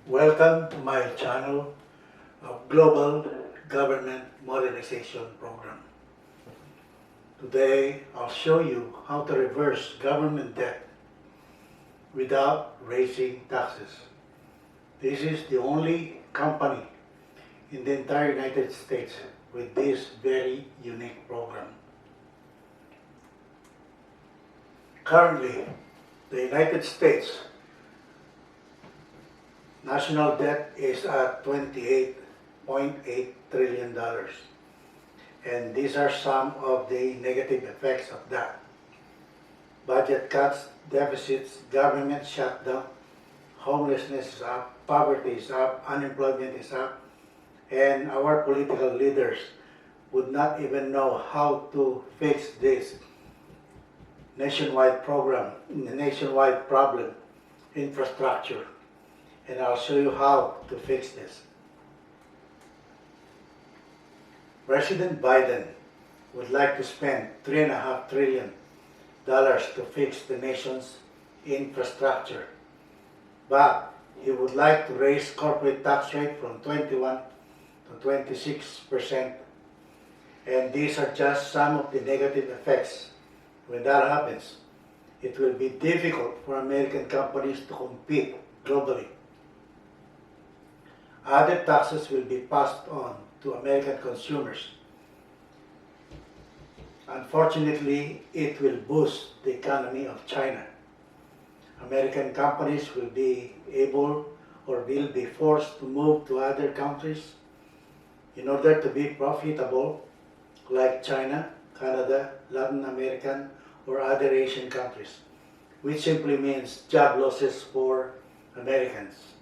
Welcome to my channel of Global Government Modernization Program. Today, I'll show you how to reverse government debt without raising taxes. This is the only company in the entire United States with this very unique program. Currently, the United States national debt is at $28.8 trillion. And these are some of the negative effects of that. Budget cuts, deficits, government shutdown, homelessness is up, poverty is up, unemployment is up, and our political leaders would not even know how to fix this nationwide problem, infrastructure. And I'll show you how to fix this. President Biden would like to spend $3.5 trillion to fix the nation's infrastructure. But he would like to raise corporate tax rate from 21 to 26%. And these are just some of the negative effects. When that happens, it will be difficult for American companies to compete globally. Other taxes will be passed on to American consumers. Unfortunately, it will boost the economy of China. American companies will be able or will be forced to move to other countries in order to be profitable, like China, Canada, Latin American, or other Asian countries, which simply means job losses for Americans.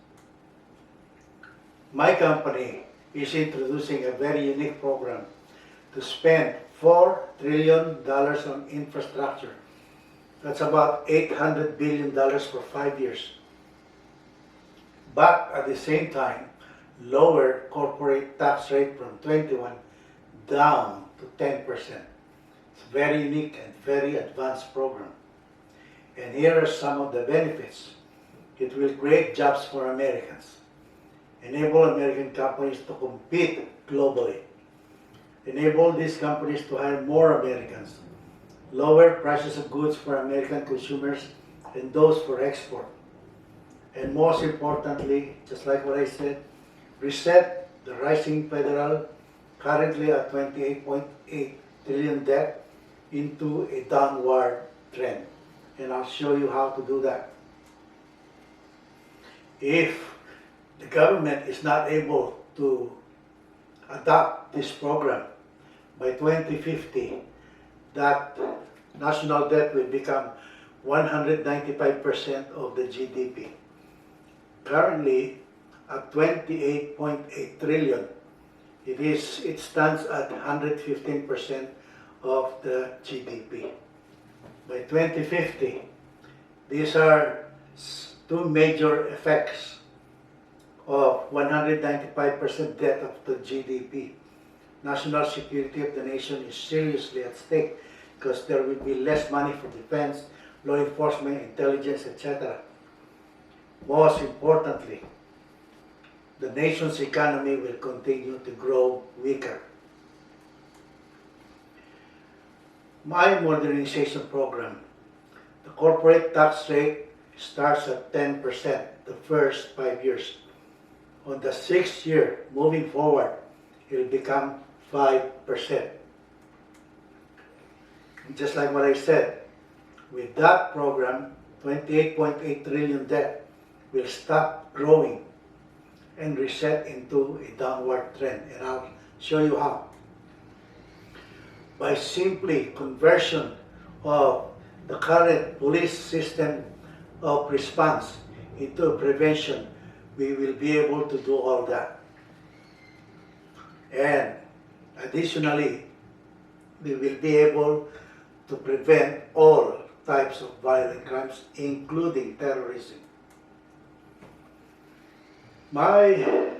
My company is introducing a very unique program to spend $4 trillion on infrastructure. That's about $800 billion for 5 years. But at the same time, lower corporate tax rate from 21 down to 10%. It's a very unique and very advanced program. And here are some of the benefits. It will create jobs for Americans, enable American companies to compete globally, enable these companies to hire more Americans, lower prices of goods for American consumers and those for export, and most importantly, just like what I said, reset the rising federal, currently at $28.8 trillion debt, into a downward trend. And I'll show you how to do that. If the government is not able to adopt this program, by 2050, that national debt will become 195% of the GDP. Currently, at $28.8 trillion, it stands at 115% of the GDP. By 2050, these are two major effects of 195% debt of the GDP. National security of the nation is seriously at stake because there will be less money for defense, law enforcement, intelligence, etc. Most importantly, the nation's economy will continue to grow weaker. My modernization program, the corporate tax rate starts at 10% the first 5 years. On the 6th year, moving forward, it will become 5%. And just like what I said, with that program, $28.8 trillion debt will stop growing and reset into a downward trend. And I'll show you how. By simply conversion of the current police system of response into prevention, we will be able to do all that. And additionally, we will be able to prevent all types of violent crimes, including terrorism. My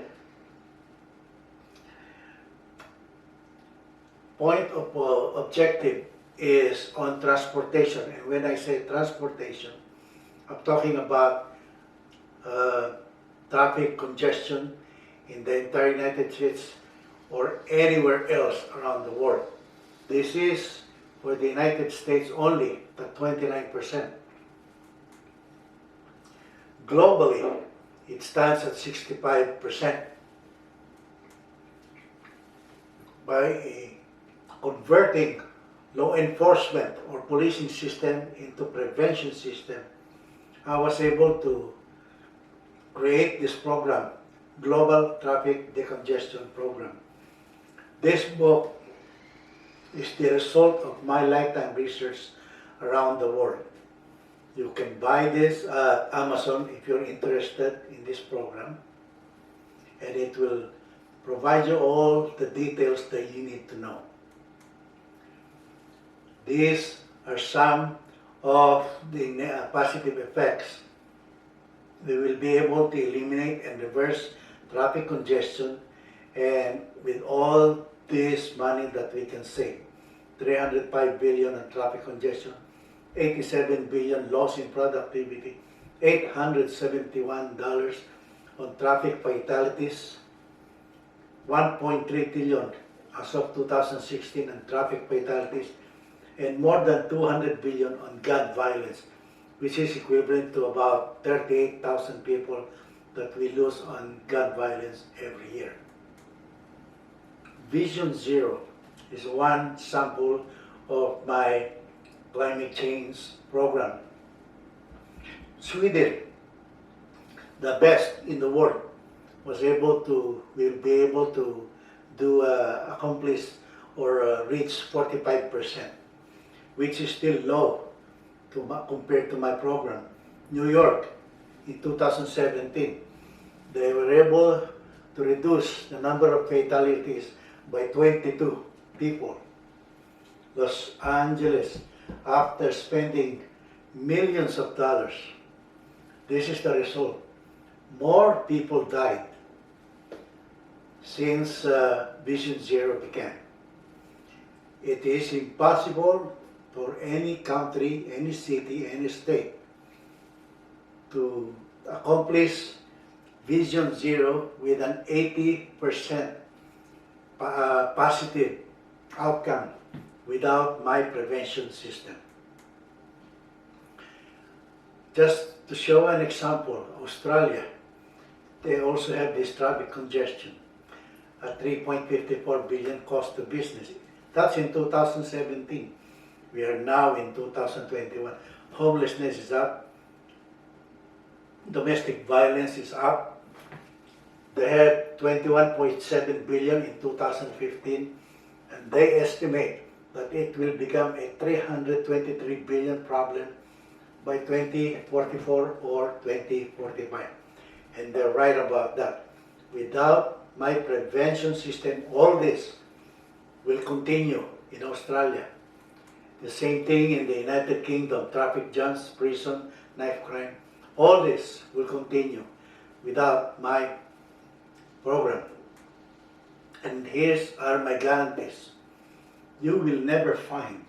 point of objective is on transportation. And when I say transportation, I'm talking about traffic congestion in the entire United States or anywhere else around the world. This is for the United States only, at 29%. Globally, it stands at 65%. By converting law enforcement or policing system into prevention system, I was able to create this program, Global Traffic Decongestion Program. This book is the result of my lifetime research around the world. You can buy this at Amazon if you're interested in this program, and it will provide you all the details that you need to know. These are some of the positive effects. We will be able to eliminate and reverse traffic congestion, and with all this money that we can save, 305 billion on traffic congestion, 87 billion loss in productivity, $871 on traffic fatalities, 1.3 trillion as of 2016 on traffic fatalities, and more than 200 billion on gun violence, which is equivalent to about 38,000 people that we lose on gun violence every year. Vision Zero is one sample of my climate change program. Sweden, the best in the world, will be able to accomplish or reach 45%, which is still low compared to my program. New York, in 2017, they were able to reduce the number of fatalities by 22 people. Los Angeles, after spending millions of dollars, this is the result. More people died since Vision Zero began. It is impossible for any country, any city, any state to accomplish Vision Zero with an 80% positive outcome without my prevention system. Just to show an example, Australia, they also have this traffic congestion at 3.54 billion cost to business. That's in 2017. We are now in 2021. Homelessness is up. Domestic violence is up. They had 21.7 billion in 2015, and they estimate that it will become a 323 billion problem by 2044 or 2045. And they're right about that. Without my prevention system, all this will continue in Australia. The same thing in the United Kingdom, traffic jams, prison, knife crime. All this will continue without my program. And here's are my guarantees. You will never find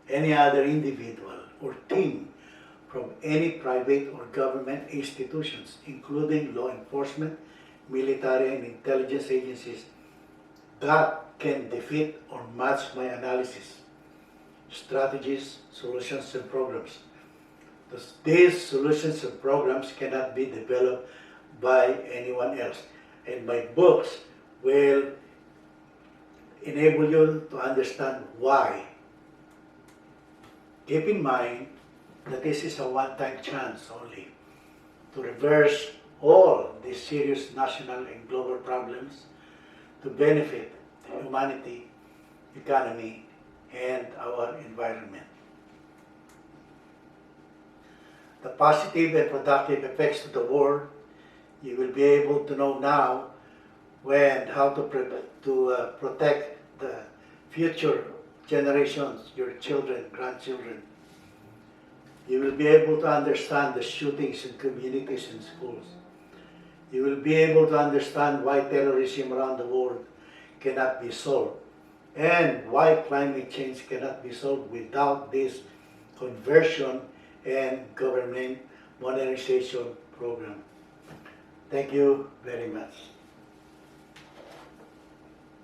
any other individual or team from any private or government institutions, including law enforcement, military and intelligence agencies, that can defeat or match my analysis, strategies, solutions, and programs. These solutions and programs cannot be developed by anyone else. And my books will enable you to understand why. Keep in mind that this is a one-time chance only to reverse all these serious national and global problems to benefit humanity, economy, and our environment. The positive and productive effects to the world, you will be able to know now how to protect the future generations, your children, grandchildren. You will be able to understand the shootings in communities and schools. You will be able to understand why terrorism around the world cannot be solved and why climate change cannot be solved without this conversion and government modernization program. Thank you very much.